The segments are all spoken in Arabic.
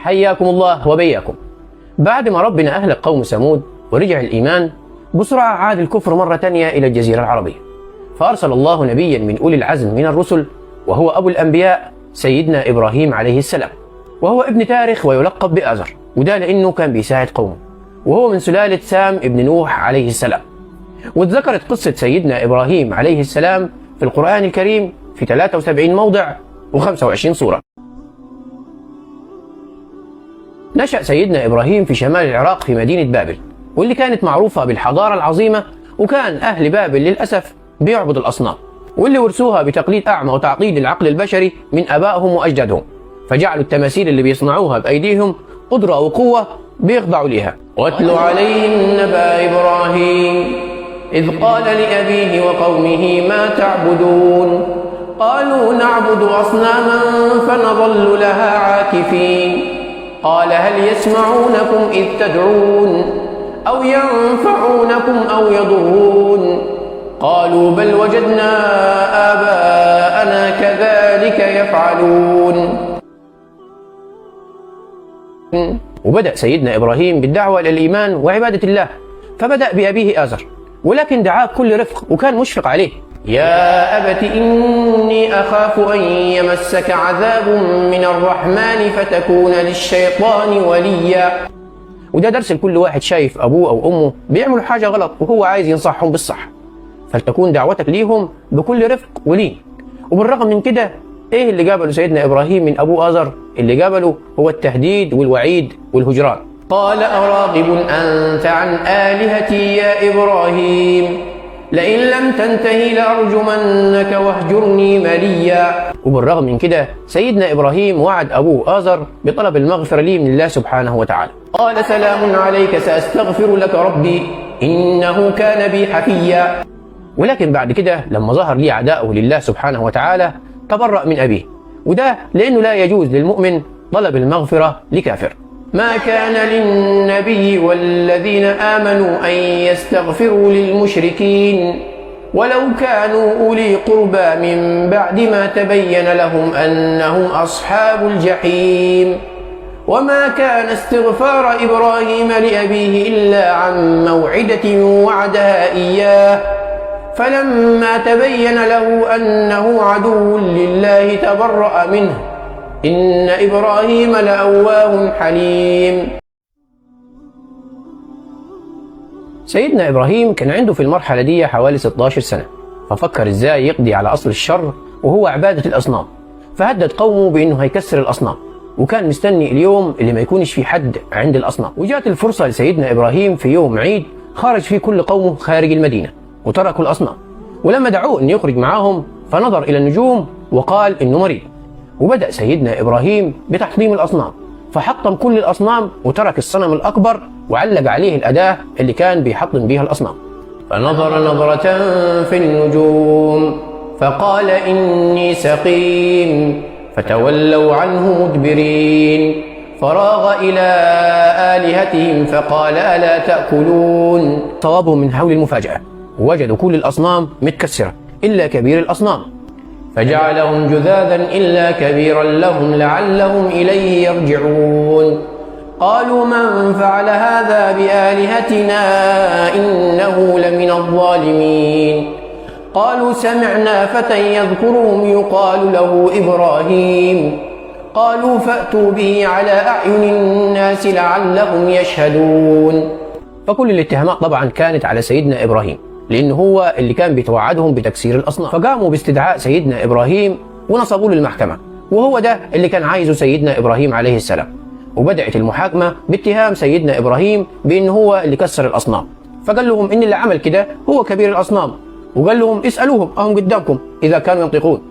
حياكم الله وبياكم. بعد ما ربنا أهلك قوم ثمود ورجع الإيمان، بسرعة عاد الكفر مرة تانية إلى الجزيرة العربية، فأرسل الله نبيا من أولي العزم من الرسل، وهو أبو الأنبياء سيدنا إبراهيم عليه السلام، وهو ابن تارخ ويلقب بآزر، وده لأنه كان بيساعد قومه، وهو من سلالة سام ابن نوح عليه السلام. واتذكرت قصة سيدنا إبراهيم عليه السلام في القرآن الكريم في 73 موضع و25 سورة. نشأ سيدنا إبراهيم في شمال العراق في مدينة بابل، واللي كانت معروفة بالحضارة العظيمة، وكان أهل بابل للأسف بيعبدوا الأصنام، واللي ورثوها بتقليد أعمى وتعطيل العقل البشري من آبائهم وأجدادهم، فجعلوا التماثيل اللي بيصنعوها بأيديهم قدرة وقوة بيخضعوا ليها. واتل عليهم نبأ إبراهيم إذ قال لأبيه وقومه ما تعبدون قالوا نعبد أصناما فنظل لها عاكفين قال هل يسمعونكم إذ تدعون أو ينفعونكم أو يضرون قالوا بل وجدنا آباءنا كذلك يفعلون. وبدأ سيدنا إبراهيم بالدعوة إلى الإيمان وعبادة الله، فبدأ بأبيه آزر، ولكن دعاه بكل رفق وكان مشفق عليه. يا أبت إني أخاف أن يمسك عذاب من الرحمن فتكون للشيطان وليا. وده درس لكل واحد شايف أبوه أو أمه بيعملوا حاجة غلط وهو عايز ينصحهم بالصح، فلتكون دعوتك ليهم بكل رفق ولين. وبالرغم من كده، إيه اللي قابله سيدنا إبراهيم من أبوه آزر؟ اللي قابله هو التهديد والوعيد والهجران. قال أراغب أنت عن آلهتي يا إبراهيم لئن لم تنتهي لأرجمنك واهجرني مليا. وبالرغم من كده سيدنا إبراهيم وعد أبوه آزر بطلب المغفرة ليه من الله سبحانه وتعالى. قال سلام عليك سأستغفر لك ربي إنه كان بي حفيا. ولكن بعد كده لما ظهر لي عداؤه لله سبحانه وتعالى تبرأ من أبيه، وده لأنه لا يجوز للمؤمن طلب المغفرة لكافر. ما كان للنبي والذين آمنوا أن يستغفروا للمشركين ولو كانوا أولي قربى من بعد ما تبين لهم أنهم أصحاب الجحيم. وما كان استغفار إبراهيم لأبيه إلا عن موعدة وعدها إياه فلما تبين له أنه عدو لله تبرأ منه إن إبراهيم لأواه حليم. سيدنا إبراهيم كان عنده في المرحلة دي حوالي 16 سنة، ففكر إزاي يقضي على أصل الشر وهو عبادة الأصنام، فهدد قومه بأنه هيكسر الأصنام، وكان مستني اليوم اللي ما يكونش في حد عند الأصنام. وجاءت الفرصة لسيدنا إبراهيم في يوم عيد خرج فيه كل قومه خارج المدينة وتركوا الأصنام، ولما دعوه أن يخرج معهم فنظر إلى النجوم وقال إنه مريض. وبدأ سيدنا إبراهيم بتحطيم الأصنام، فحطم كل الأصنام وترك الصنم الأكبر وعلق عليه الأداة اللي كان بيحطم بيها الأصنام. فنظر نظرة في النجوم فقال إني سقيم فتولوا عنه مدبرين. فراغ إلى آلهتهم فقال ألا تأكلون. طوابهم من حول المفاجأة ووجدوا كل الأصنام متكسرة إلا كبير الأصنام، فجعلهم جذاذا إلا كبيرا لهم لعلهم إليه يرجعون. قالوا من فعل هذا بآلهتنا إنه لمن الظالمين. قالوا سمعنا فتى يذكرهم يقال له إبراهيم. قالوا فأتوا به على أعين الناس لعلهم يشهدون. فكل الاتهامات طبعا كانت على سيدنا إبراهيم، لأنه هو اللي كان بيتوعدهم بتكسير الأصنام. فقاموا باستدعاء سيدنا إبراهيم ونصبوا له المحكمة، وهو ده اللي كان عايزه سيدنا إبراهيم عليه السلام. وبدأت المحاكمة باتهام سيدنا إبراهيم بأنه هو اللي كسر الأصنام، فقال لهم إن اللي عمل كده هو كبير الأصنام، وقال لهم اسألوهم أهم قدامكم إذا كانوا ينطقون.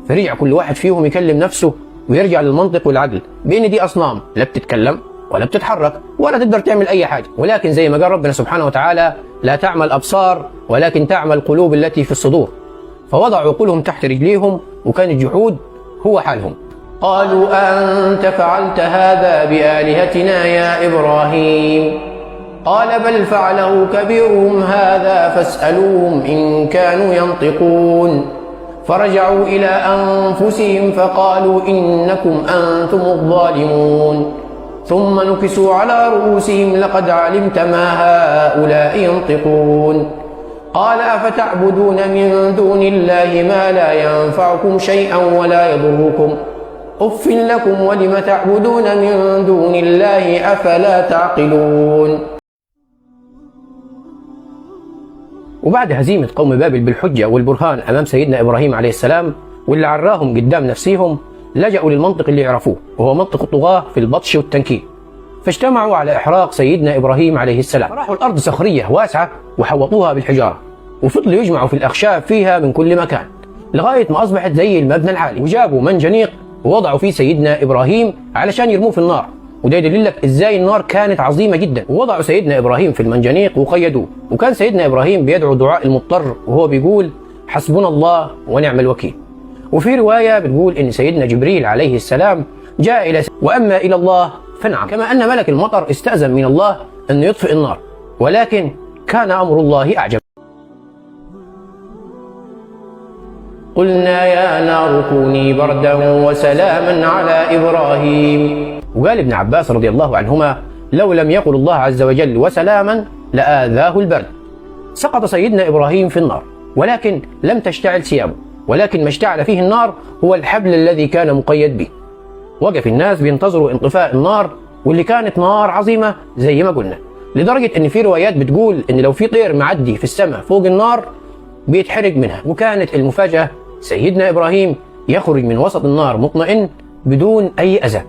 فرجع كل واحد فيهم يكلم نفسه ويرجع للمنطق والعقل بأن دي أصنام لا بتتكلم ولا بتتحرك ولا تقدر تعمل أي حاجة، ولكن زي ما قال ربنا سبحانه وتعالى لا تعمل أبصار ولكن تعمل القلوب التي في الصدور. فوضعوا عقولهم تحت رجليهم وكان الجحود هو حالهم. قالوا أنت فعلت هذا بآلهتنا يا إبراهيم؟ قال بل فعله كبيرهم هذا فاسألوهم إن كانوا ينطقون. فرجعوا إلى أنفسهم فقالوا إنكم أنتم الظالمون. ثم نكسوا على رؤوسهم لقد علمت ما هؤلاء ينطقون قال أفتعبدون من دون الله ما لا ينفعكم شيئا ولا يضركم أف لكم ولم تعبدون من دون الله أفلا تعقلون. وبعد هزيمة قوم بابل بالحجة والبرهان أمام سيدنا إبراهيم عليه السلام واللي عراهم قدام نفسيهم، لجأوا للمنطق اللي يعرفوه وهو منطق الطغاة في البطش والتنكيل، فاجتمعوا على إحراق سيدنا إبراهيم عليه السلام. راحوا الأرض صخرية واسعة وحوطوها بالحجارة، وفضلوا يجمعوا في الأخشاب فيها من كل مكان لغاية ما أصبحت زي المبنى العالي، وجابوا منجنيق ووضعوا فيه سيدنا إبراهيم علشان يرموه في النار، وده يدل لك ازاي النار كانت عظيمة جدا. ووضعوا سيدنا إبراهيم في المنجنيق وقيدوه، وكان سيدنا إبراهيم بيدعو دعاء المضطر وهو بيقول حسبنا الله ونعم الوكيل. وفي رواية بتقول إن سيدنا جبريل عليه السلام جاء إلى وأما إلى الله فنعم، كما أن ملك المطر استأذن من الله أن يطفئ النار، ولكن كان أمر الله أعجب. قلنا يا نار كوني بردا وسلاما على إبراهيم. وقال ابن عباس رضي الله عنهما لو لم يقل الله عز وجل وسلاما لآذاه البرد. سقط سيدنا إبراهيم في النار، ولكن لم تشتعل ثيابه، ولكن ما اشتعل فيه النار هو الحبل الذي كان مقيد به. وقف الناس بينتظروا انطفاء النار، واللي كانت نار عظيمة زي ما قلنا، لدرجة ان في روايات بتقول ان لو في طير معدي في السماء فوق النار بيتحرق منها. وكانت المفاجأة سيدنا إبراهيم يخرج من وسط النار مطمئن بدون أي أذى.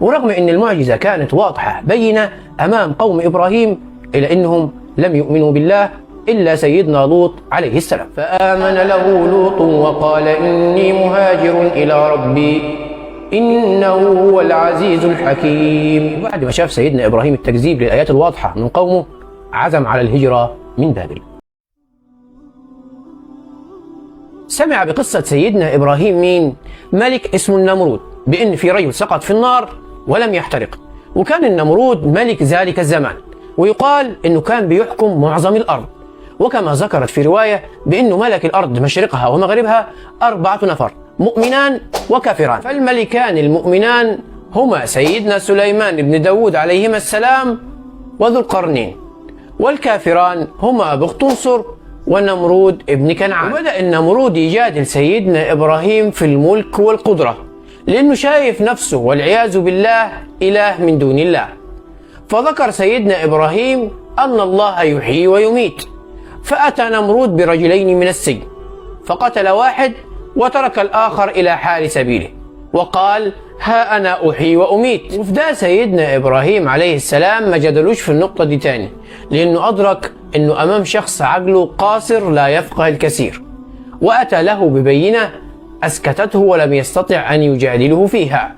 ورغم ان المعجزة كانت واضحة بينة امام قوم إبراهيم، إلا انهم لم يؤمنوا بالله إلا سيدنا لوط عليه السلام. فآمن له لوط وقال إني مهاجر إلى ربي إنه هو العزيز الحكيم. وبعد ما شاف سيدنا إبراهيم التكذيب للآيات الواضحة من قومه، عزم على الهجرة من بابل. سمع بقصة سيدنا إبراهيم مين؟ ملك اسمه النمرود، بأن في رجل سقط في النار ولم يحترق، وكان النمرود ملك ذلك الزمان، ويقال أنه كان بيحكم معظم الأرض. وكما ذكرت في رواية بأنه ملك الأرض مشرقها ومغربها 4 نفر، مؤمنان وكافران. فالملكان المؤمنان هما سيدنا سليمان بن داود عليهما السلام وذو القرنين، والكافران هما بختنصر ونمرود ابن كنعان. وبدأ النمرود يجادل سيدنا إبراهيم في الملك والقدرة، لأنه شايف نفسه والعياذ بالله إله من دون الله. فذكر سيدنا إبراهيم أن الله يحيي ويميت، فأتى نمرود برجلين من السجن، فقتل واحد وترك الآخر إلى حال سبيله، وقال ها أنا أحيي وأميت. وفدا سيدنا إبراهيم عليه السلام ما جدلوش في النقطة دي تاني، لأنه أدرك أنه أمام شخص عقله قاصر لا يفقه الكثير، وأتى له ببينة أسكتته ولم يستطع أن يجادله فيها.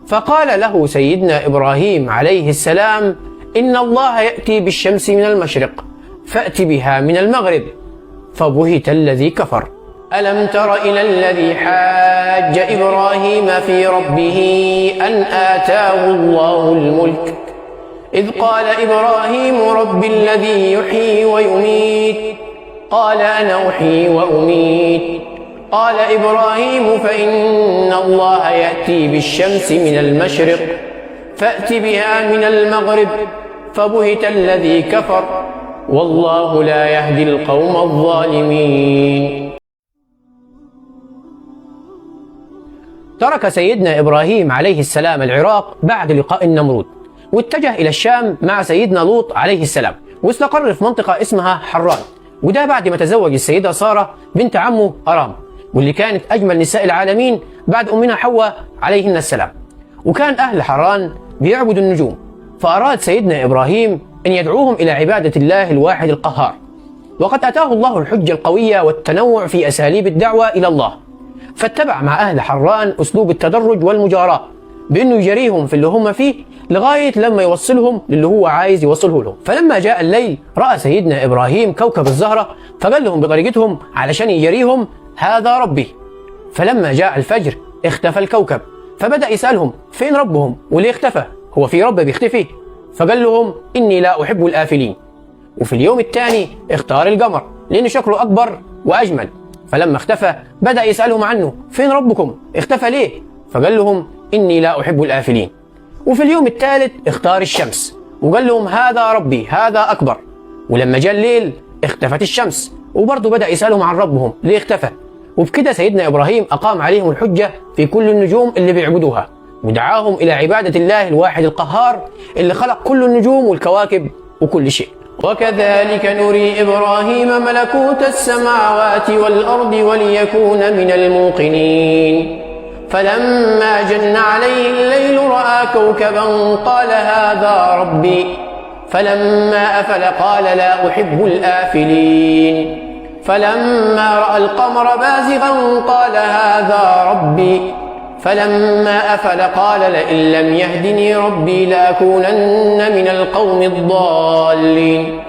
فقال له سيدنا إبراهيم عليه السلام إن الله يأتي بالشمس من المشرق فأت بها من المغرب، فبهت الذي كفر. ألم تر إلى الذي حاج إبراهيم في ربه أن آتاه الله الملك إذ قال إبراهيم رب الذي يحيي ويميت قال أنا أحيي وأميت. قال إبراهيم فإن الله يأتي بالشمس من المشرق فأت بها من المغرب، فبهت الذي كفر والله لا يهدي القوم الظالمين. ترك سيدنا إبراهيم عليه السلام العراق بعد لقاء النمرود، واتجه إلى الشام مع سيدنا لوط عليه السلام، واستقر في منطقة اسمها حران، وده بعد ما تزوج السيدة سارة بنت عمه أرام، واللي كانت أجمل نساء العالمين بعد أمنا حواء عليهن السلام. وكان أهل حران بيعبدوا النجوم، فأراد سيدنا إبراهيم أن يدعوهم إلى عبادة الله الواحد القهار، وقد أتاه الله الحجة القوية والتنوع في أساليب الدعوة إلى الله، فاتبع مع أهل حران أسلوب التدرج والمجاراة، بأنه يجريهم في اللي هم فيه لغاية لما يوصلهم للي هو عايز يوصله لهم. فلما جاء الليل رأى سيدنا إبراهيم كوكب الزهرة، فقال لهم بطريقتهم علشان يجريهم هذا ربي. فلما جاء الفجر اختفى الكوكب، فبدأ يسألهم فين ربهم وليه اختفى، هو في رب بيختفي؟ فقال لهم إني لا أحب الآفلين. وفي اليوم الثاني اختار القمر لأنه شكله أكبر وأجمل، فلما اختفى بدأ يسألهم عنه فين ربكم اختفى ليه؟ فقال لهم إني لا أحب الآفلين. وفي اليوم الثالث اختار الشمس وقال لهم هذا ربي هذا أكبر. ولما جاء الليل اختفت الشمس، وبرضه بدأ يسألهم عن ربهم ليه اختفى. وبكده سيدنا إبراهيم أقام عليهم الحجة في كل النجوم اللي بيعبدوها، ودعاهم إلى عبادة الله الواحد القهار اللي خلق كل النجوم والكواكب وكل شيء. وكذلك نري إبراهيم ملكوت السماوات والأرض وليكون من الموقنين. فلما جن عليه الليل رأى كوكبا قال هذا ربي، فلما أفل قال لا أحب الآفلين. فلما رأى القمر بازغا قال هذا ربي، فلما أفل قال لئن لم يهدني ربي لأكونن من القوم الضالين.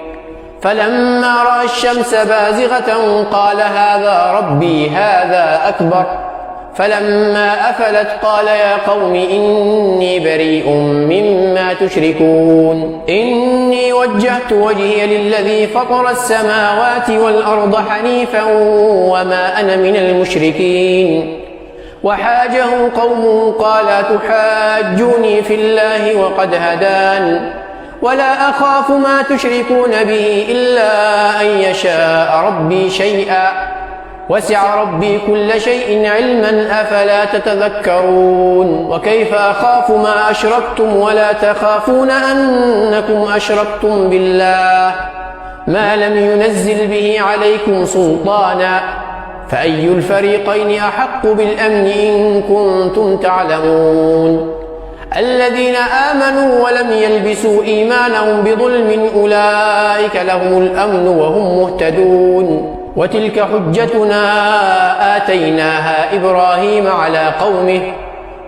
فلما رأى الشمس بازغة قال هذا ربي هذا أكبر. فلما أفلت قال يا قوم إني بريء مما تشركون. إني وجهت وجهي للذي فطر السماوات والأرض حنيفا وما أنا من المشركين. وحاجه قومه قال تحاجوني في الله وقد هدان ولا أخاف ما تشركون به إلا أن يشاء ربي شيئا وسع ربي كل شيء علما أفلا تتذكرون. وكيف أخاف ما أشركتم ولا تخافون أنكم أشركتم بالله ما لم ينزل به عليكم سلطانا فأي الفريقين أحق بالأمن إن كنتم تعلمون. الذين آمنوا ولم يلبسوا إيمانهم بظلم أولئك لهم الأمن وهم مهتدون. وتلك حجتنا آتيناها إبراهيم على قومه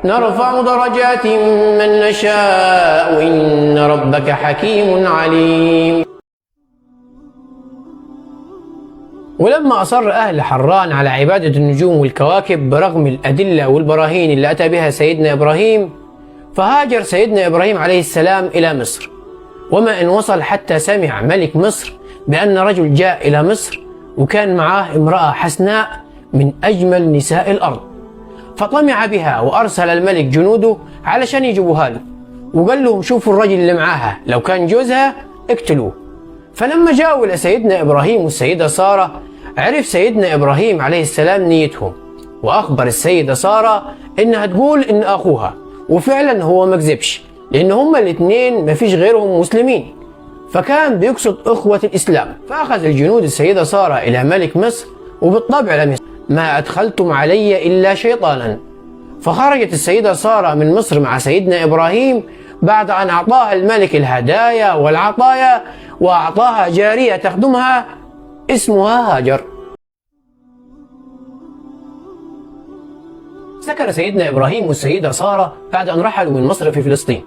نرفع درجات من نشاء إن ربك حكيم عليم. ولما أصر أهل حران على عبادة النجوم والكواكب برغم الأدلة والبراهين اللي أتى بها سيدنا إبراهيم، فهاجر سيدنا إبراهيم عليه السلام إلى مصر. وما إن وصل حتى سمع ملك مصر بأن رجل جاء إلى مصر وكان معاه امرأة حسناء من أجمل نساء الأرض، فطمع بها وأرسل الملك جنوده علشان يجيبوها له، وقال لهم شوفوا الرجل اللي معاها لو كان جوزها اقتلوه. فلما جاءوا إلى سيدنا إبراهيم والسيدة سارة عرف سيدنا إبراهيم عليه السلام نيتهم، وأخبر السيدة سارة إنها تقول إن أخوها، وفعلا هو ما كذبش لأن هما الاثنين ما فيش غيرهم مسلمين، فكان بيقصد أخوة الإسلام. فأخذ الجنود السيدة سارة إلى ملك مصر، وبالطبع لم ما أدخلتم علي إلا شيطانا. فخرجت السيدة سارة من مصر مع سيدنا إبراهيم بعد أن أعطاها الملك الهدايا والعطايا، وأعطاها جارية تخدمها اسمها هاجر. سكن سيدنا إبراهيم والسيدة سارة بعد أن رحلوا من مصر في فلسطين،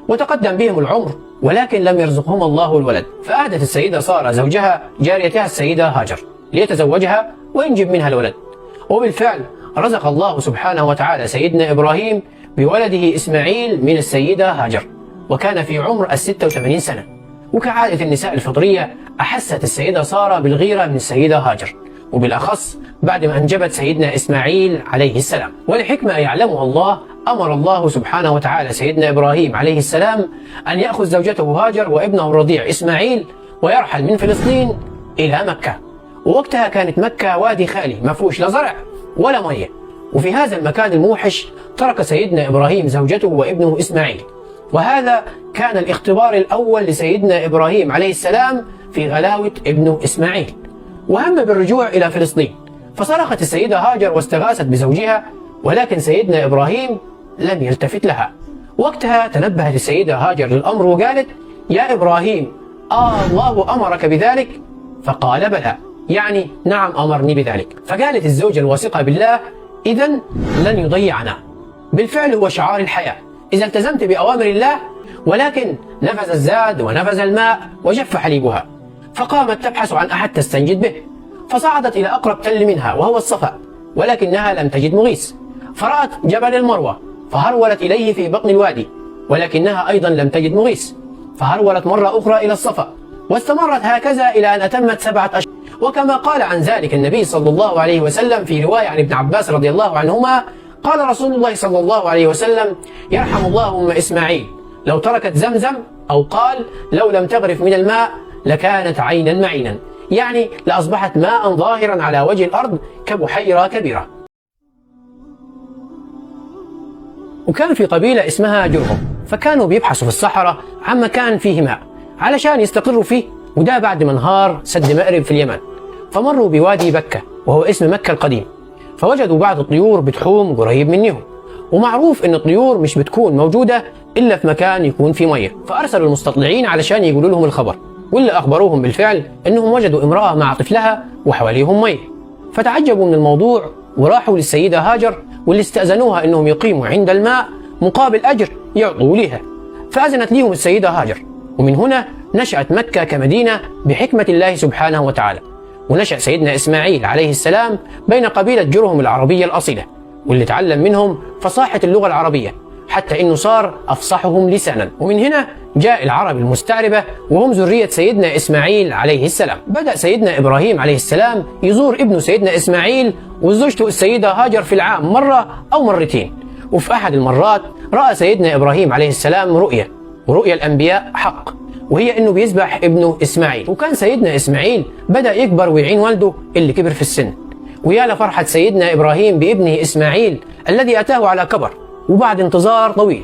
وتقدم بهم العمر ولكن لم يرزقهما الله الولد، فأهدت السيدة سارة زوجها جاريتها السيدة هاجر ليتزوجها وينجب منها الولد. وبالفعل رزق الله سبحانه وتعالى سيدنا إبراهيم بولده إسماعيل من السيدة هاجر، وكان في عمر 86 سنة. وكعادة النساء الفطرية أحست السيدة سارة بالغيرة من السيدة هاجر، وبالأخص بعد ما أنجبت سيدنا إسماعيل عليه السلام. ولحكمة يعلمها الله أمر الله سبحانه وتعالى سيدنا إبراهيم عليه السلام أن يأخذ زوجته هاجر وابنه الرضيع إسماعيل ويرحل من فلسطين إلى مكة. ووقتها كانت مكة وادي خالي ما فيهوش لا زرع ولا مية، وفي هذا المكان الموحش ترك سيدنا إبراهيم زوجته وابنه إسماعيل. وهذا كان الاختبار الأول لسيدنا إبراهيم عليه السلام في غلاوة ابنه إسماعيل، وهم بالرجوع إلى فلسطين. فصرخت السيدة هاجر واستغاثت بزوجها، ولكن سيدنا إبراهيم لم يلتفت لها. وقتها تنبهت السيدة هاجر للأمر وقالت يا إبراهيم الله أمرك بذلك؟ فقال بلى، يعني نعم أمرني بذلك. فقالت الزوجة الواثقة بالله إذن لن يضيعنا. بالفعل هو شعار الحياة إذا التزمت بأوامر الله. ولكن نفذ الزاد ونفذ الماء وجف حليبها، فقامت تبحث عن أحد تستنجد به، فصعدت إلى أقرب تل منها وهو الصفا، ولكنها لم تجد مغيث. فرأت جبل المروة فهرولت إليه في بطن الوادي، ولكنها أيضا لم تجد مغيث. فهرولت مرة أخرى إلى الصفا، واستمرت هكذا إلى أن أتمت 7 أشهر. وكما قال عن ذلك النبي صلى الله عليه وسلم في رواية عن ابن عباس رضي الله عنهما قال رسول الله صلى الله عليه وسلم: يرحم الله أم إسماعيل لو تركت زمزم، أو قال: لو لم تغرف من الماء لكانت عينا معينا، يعني لأصبحت ماء ظاهرا على وجه الأرض كبحيرة كبيرة. وكان في قبيلة اسمها جرهم، فكانوا بيبحثوا في الصحراء عن مكان فيه ماء علشان يستقروا فيه، وده بعد ما انهار سد مأرب في اليمن. فمروا بوادي بكة وهو اسم مكة القديم، فوجدوا بعض الطيور بتحوم قريب منهم، ومعروف ان الطيور مش بتكون موجودة الا في مكان يكون فيه مية. فارسلوا المستطلعين علشان يقولوا لهم الخبر، واللي اخبروهم بالفعل انهم وجدوا امرأة مع طفلها وحواليهم مية. فتعجبوا من الموضوع وراحوا للسيدة هاجر، واللي استأذنوها انهم يقيموا عند الماء مقابل اجر يعطوا لها. فأذنت لهم السيدة هاجر، ومن هنا نشأت مكة كمدينة بحكمة الله سبحانه وتعالى. ونشأ سيدنا إسماعيل عليه السلام بين قبيلة جرهم العربية الأصيلة، واللي تعلم منهم فصاحة اللغة العربية حتى إنه صار أفصحهم لسانا. ومن هنا جاء العرب المستعربة وهم ذرية سيدنا إسماعيل عليه السلام. بدأ سيدنا إبراهيم عليه السلام يزور ابنه سيدنا إسماعيل وزوجته السيدة هاجر في العام مرة أو مرتين. وفي أحد المرات رأى سيدنا إبراهيم عليه السلام رؤية، ورؤيا الأنبياء حق، وهي انه بيذبح ابنه اسماعيل. وكان سيدنا اسماعيل بدأ يكبر ويعين والده اللي كبر في السن. ويا لفرحة سيدنا ابراهيم بابنه اسماعيل الذي اتاه على كبر وبعد انتظار طويل،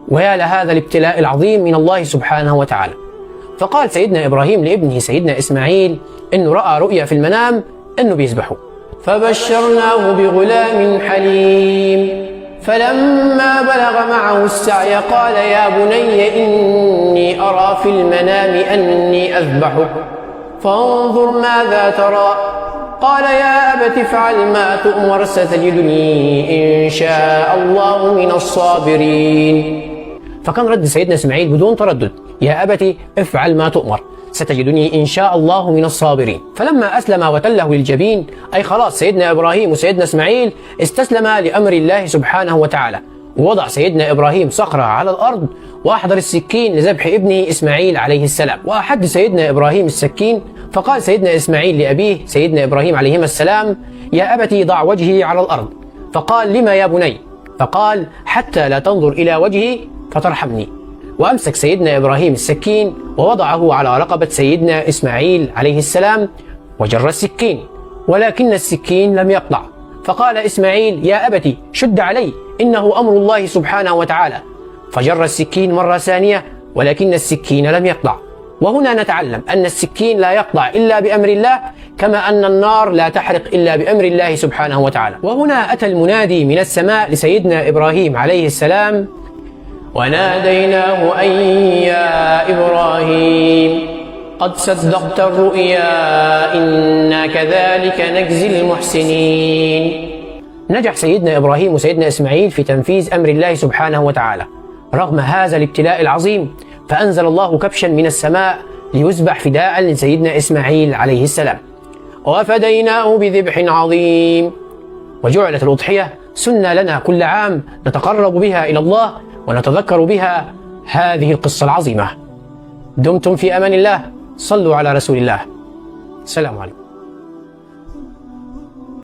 ويا لهذا الابتلاء العظيم من الله سبحانه وتعالى. فقال سيدنا ابراهيم لابنه سيدنا اسماعيل انه رأى رؤيا في المنام انه بيذبحه، فبشرناه بغلام حليم. فلما بلغ معه السعي قال: يا بني إني أرى في المنام أني أذبحك فانظر ماذا ترى. قال: يا أبت افعل ما تؤمر ستجدني إن شاء الله من الصابرين. فكان رد سيدنا إسماعيل بدون تردد: يا أبت افعل ما تؤمر ستجدني إن شاء الله من الصابرين. فلما أسلم وتله للجبين، أي خلاص سيدنا إبراهيم وسيدنا إسماعيل استسلما لأمر الله سبحانه وتعالى، ووضع سيدنا إبراهيم صخرة على الأرض وأحضر السكين لذبح ابنه إسماعيل عليه السلام. وأحد سيدنا إبراهيم السكين، فقال سيدنا إسماعيل لأبيه سيدنا إبراهيم عليهما السلام: يا أبتي ضع وجهي على الأرض. فقال: لما يا بني؟ فقال: حتى لا تنظر إلى وجهي فترحمني. وأمسك سيدنا إبراهيم السكين ووضعه على رقبة سيدنا إسماعيل عليه السلام وجر السكين، ولكن السكين لم يقطع. فقال إسماعيل: يا أبتي شد علي، إنه أمر الله سبحانه وتعالى. فجر السكين مرة ثانية ولكن السكين لم يقطع. وهنا نتعلم أن السكين لا يقطع إلا بأمر الله، كما أن النار لا تحرق إلا بأمر الله سبحانه وتعالى. وهنا أتى المنادي من السماء لسيدنا إبراهيم عليه السلام: وناديناه أن يا إبراهيم قد صدقت الرؤيا إنا كذلك نجزي المحسنين. نجح سيدنا إبراهيم وسيدنا إسماعيل في تنفيذ أمر الله سبحانه وتعالى رغم هذا الابتلاء العظيم، فأنزل الله كبشا من السماء ليذبح فداء لسيدنا إسماعيل عليه السلام، وفديناه بذبح عظيم. وجعلت الأضحية سنة لنا كل عام نتقرب بها إلى الله ونتذكر بها هذه القصة العظيمة. دمتم في أمان الله، صلوا على رسول الله. السلام عليكم.